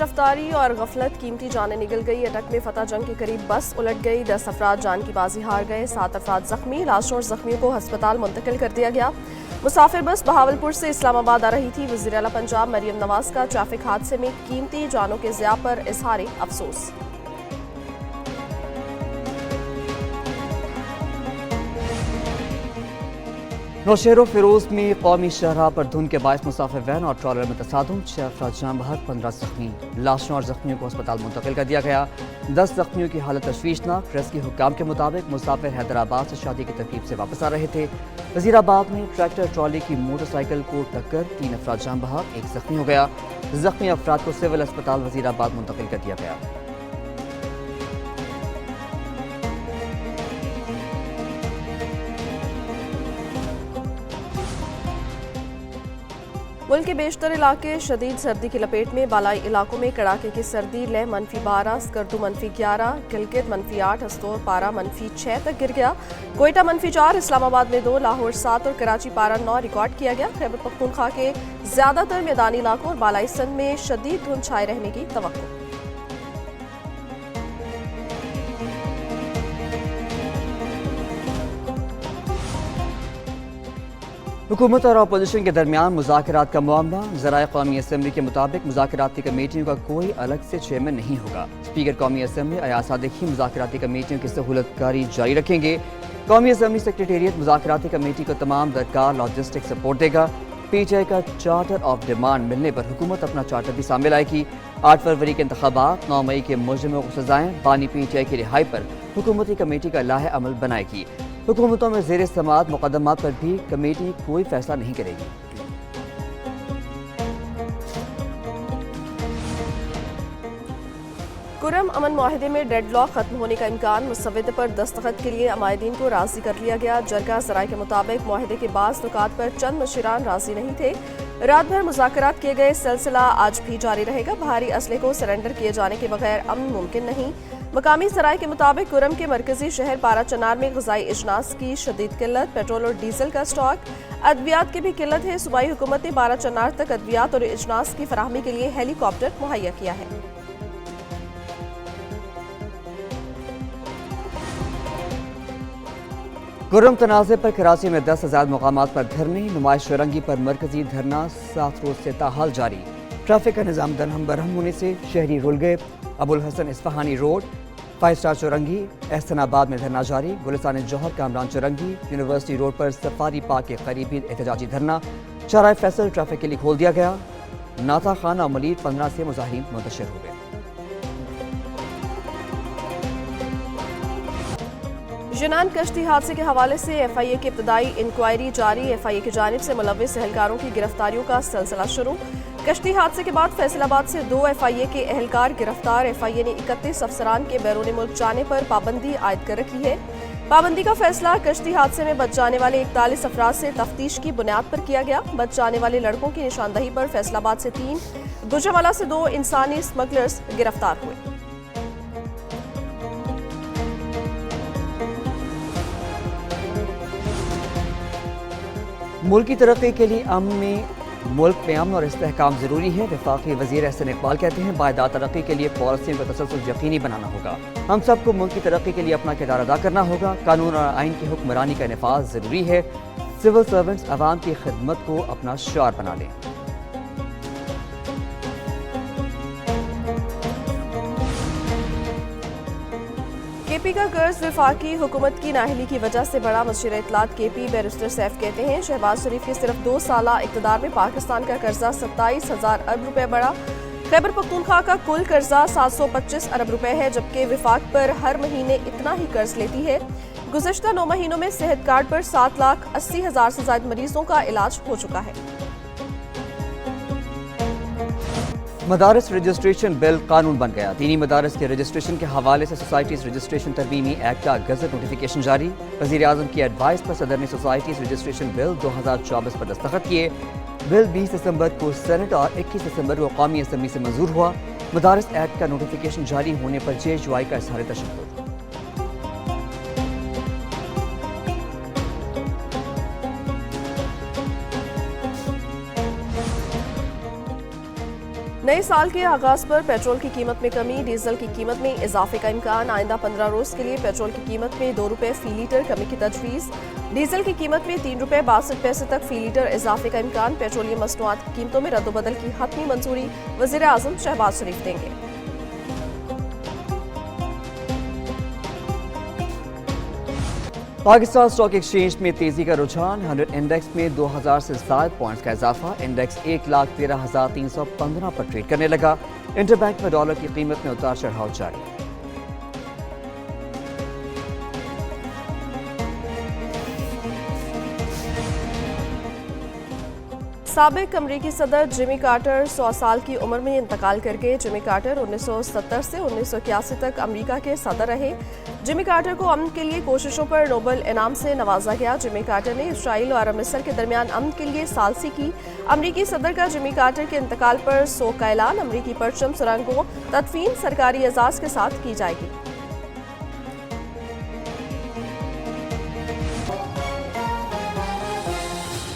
तेज रफ्तारी और गफलत, कीमती जानें निगल गई। अटक में फतह जंग के करीब बस उलट गई। 10 अफराद जान की बाजी हार गए, 7 अफराद जख्मी। लाशों और जख्मियों को अस्पताल मुंतकिल कर दिया गया। मुसाफिर बस बहावलपुर से इस्लामाबाद आ रही थी। वज़ीर आला पंजाब मरियम नवाज का ट्रैफिक हादसे में कीमती जानों के ज़िया पर इजहार अफसोस। नौशहर फिरोज में कौमी शाहराह पर धुंध के बायस मुसाफिर वैन और ट्रॉलर में तसादुम, 6 अफराद जान बहक, 15 जख्मी। लाशों और जख्मियों को अस्पताल मुंतकिल कर दिया गया। 10 जख्मियों की हालत तशवीशनाक। रेस्क्यू हुक्काम के मुताबिक मुसाफिर हैदराबाद से शादी की तरकीब से वापस आ रहे थे। वजीराबाद में ट्रैक्टर ट्रॉली की मोटरसाइकिल को टक्कर, 3 अफराद जान बहक, 1 जख्मी हो गया। जख्मी अफराद को सिविल अस्पताल वजीराबाद मुंतकिल कर दिया गया। मुल्क के बेशतर इलाके शदीद सर्दी की लपेट में। बालाई इलाकों में कड़ाके की सर्दी। लेह -12, स्कर्दू -11, गिलगित -8, हस्तोर पारा -6 तक गिर गया। कोयटा -4, इस्लामाबाद में 2, लाहौर 7 और कराची पारा 9 रिकॉर्ड किया गया। खैबर पख्तूनख्वा के ज्यादातर मैदानी इलाकों और बालाई सिंध में शदीद धुंध छाए रहने की तवक्को। हुकूमत और अपोजिशन के दरमियान मुज़ाकरात का मामला। ज़राए कौमी असम्बली के मुताबिक मुज़ाकराती कमेटियों का कोई अलग से चेयरमैन नहीं होगा। स्पीकर कौमी असम्बली अयाज सादिक ही मुज़ाकराती कमेटियों की सहूलतकारी जारी रखेंगे। कौमी असम्बली सेक्रेटेरिएट मुज़ाकराती कमेटी को तमाम दरकार लॉजिस्टिक सपोर्ट देगा। PTI का चार्टर ऑफ डिमांड मिलने पर हुकूमत अपना चार्टर भी सामने लाएगी। 8 फरवरी के इंतखाबात, 9 मई के मुजरिमों को सजाएं, बानी PTI की रिहाई पर हुकूमती कमेटी का लाहे अमल बनाएगी। हुकूमतों में ज़ेर समाअत मुकदमात पर भी कमेटी कोई फैसला नहीं करेगी। कुरम अमन मुआहिदे में डेडलॉक खत्म होने का इम्कान। मुसव्वदे पर दस्तखत के लिए अमायदीन को राजी कर लिया गया। जरगा ज़राए के मुताबिक मुआहिदे के बाज़ नुकात पर चंद मुशीरान राजी नहीं थे। रात भर मुज़ाकरात किए गए। सिलसिला आज भी जारी रहेगा। भारी असले को सरेंडर किए जाने के बगैर अमन मुमकिन नहीं। मकामी ज़राए के मुताबिक कुरम के मरकजी शहर पारा चनार में ग़िज़ाई अजनास की शदीद किल्लत, पेट्रोल और डीजल का स्टॉक, अद्वियात की भी किल्लत है। सूबाई हुकूमत ने पारा चनार तक अद्वियात और अजनास की फराहमी के लिए हेलीकॉप्टर मुहैया किया है। कुर्रम तनाज़े पर कराची में 10 से ज़्यादा मकामात पर धरने। नुमाइश फिरंगी पर मरकजी धरना 7 रोज से ताहाल जारी। ट्रैफिक का निज़ाम दरहम बरहम होने से शहरी रुल गए। अबुल हसन इस्फहानी रोड, 5 स्टार चौरंगी, एहसनाबाद में धरना जारी। गुलिस्तान जौहर, कामरान चौरंगी, यूनिवर्सिटी रोड पर सफारी पार्क के करीब भी एहतजाजी धरना। चौराहे फैसल ट्रैफिक के लिए खोल दिया गया। नाता खाना और मलीद 15 से मुजाहिरीन मुंतशिर हो गए। जिनान कश्ती हादसे के हवाले से FIA की इब्तदाई इंक्वायरी जारी। FIA की जानिब से मुलव्विस एहलकारों की गिरफ्तारियों का सिलसिला शुरू। कश्ती हादसे के बाद फैसलाबाद से 2 FIA के एहलकार गिरफ्तार। FIA ने 31 अफसरान के बैरून मुल्क जाने पर पाबंदी आयद कर रखी है। पाबंदी का फैसला कश्ती हादसे में बच जाने वाले 41 अफराद से तफ्तीश की बुनियाद पर किया गया। बच जाने वाले लड़कों की निशानदही पर फैसलाबाद से 3, गुजरांवाला से 2 इंसानी स्मगलर्स गिरफ्तार हुए। मुल्क की तरक्की के लिए मुल्क में अमन और इस्तेहकाम ज़रूरी है। वफाकी वज़ीर एहसन इकबाल कहते हैं, पायदार तरक्की के लिए पॉलिसियों का तसलसल यकीनी बनाना होगा। हम सबको मुल्क की तरक्की के लिए अपना किरदार अदा करना होगा। कानून और आइन की हुक्मरानी का नफाज ज़रूरी है। सिविल सर्वेंट्स अवाम की खिदमत को अपना शिआर बना लें। KP का कर्ज वफाकी हुकूमत की नाअहली की वजह से बड़ा। मुशीर इत्तलात KP बैरिस्टर सैफ कहते हैं, शहबाज शरीफ के सिर्फ 2 साला इक़्तिदार में पाकिस्तान का कर्जा 27,000 अरब रुपए बढ़ा। खैबर पख्तूनख्वा का कुल कर्जा 725 अरब रुपए है, जबकि विफाक पर हर महीने इतना ही कर्ज लेती है। गुज़श्ता 9 महीनों में सेहत कार्ड पर 7,80,000 से ज्यादा मरीजों का इलाज हो चुका है। मदारस रजिस्ट्रेशन बिल कानून बन गया। दीनी मदारस के रजिस्ट्रेशन के हवाले से सोसाइटीज़ रजिस्ट्रेशन तरमीमी एक्ट का गज़ट नोटिफिकेशन जारी। वज़ीर आज़म की एडवाइस पर सदर ने सोसाइटीज़ रजिस्ट्रेशन बिल 2024 पर दस्तखत किए। बिल 20 दिसंबर को सेनेट और 21 दिसंबर को कौमी असम्बली से मंजूर हुआ। मदारस एक्ट का नोटिफिकेशन जारी होने पर JHY का इज़हार तशद्दुद। नए साल के आगाज पर पेट्रोल की कीमत में कमी, डीजल की कीमत में इजाफे का इम्कान। आइंदा 15 रोज के लिए पेट्रोल की कीमत में 2 रुपये फी लीटर कमी की तजवीज़। डीजल की कीमत में 3 रुपये 62 पैसे तक फी लीटर इजाफे का इम्कान। पेट्रोलियम मसनूआत की कीमतों में रद्दोबदल की हतमी मंजूरी वज़ीर आज़म शहबाज शरीफ देंगे। पाकिस्तान स्टॉक एक्सचेंज में तेजी का रुझान, 100 इंडेक्स में 2000 से ज्यादा पॉइंट्स का इजाफा। इंडेक्स 1,13,315 पर ट्रेड करने लगा। इंटरबैंक में डॉलर की कीमत में उतार चढ़ाव जारी। साबिक अमरीकी सदर जिमी कार्टर 100 साल की उम्र में इंतकाल कर गए। जिमी कार्टर 1970 से 1981 तक अमरीका के सदर रहे। जिमी कार्टर को अमन के लिए कोशिशों पर नोबेल इनाम से नवाजा गया। जिमी कार्टर ने इसराइल और मिस्र के दरमियान अमन के लिए सालसी की। अमरीकी सदर का जिमी कार्टर के इंतकाल पर सोग का ऐलान। अमरीकी परचम सुरंगों तदफीन सरकारी एजाज के साथ की जाएगी।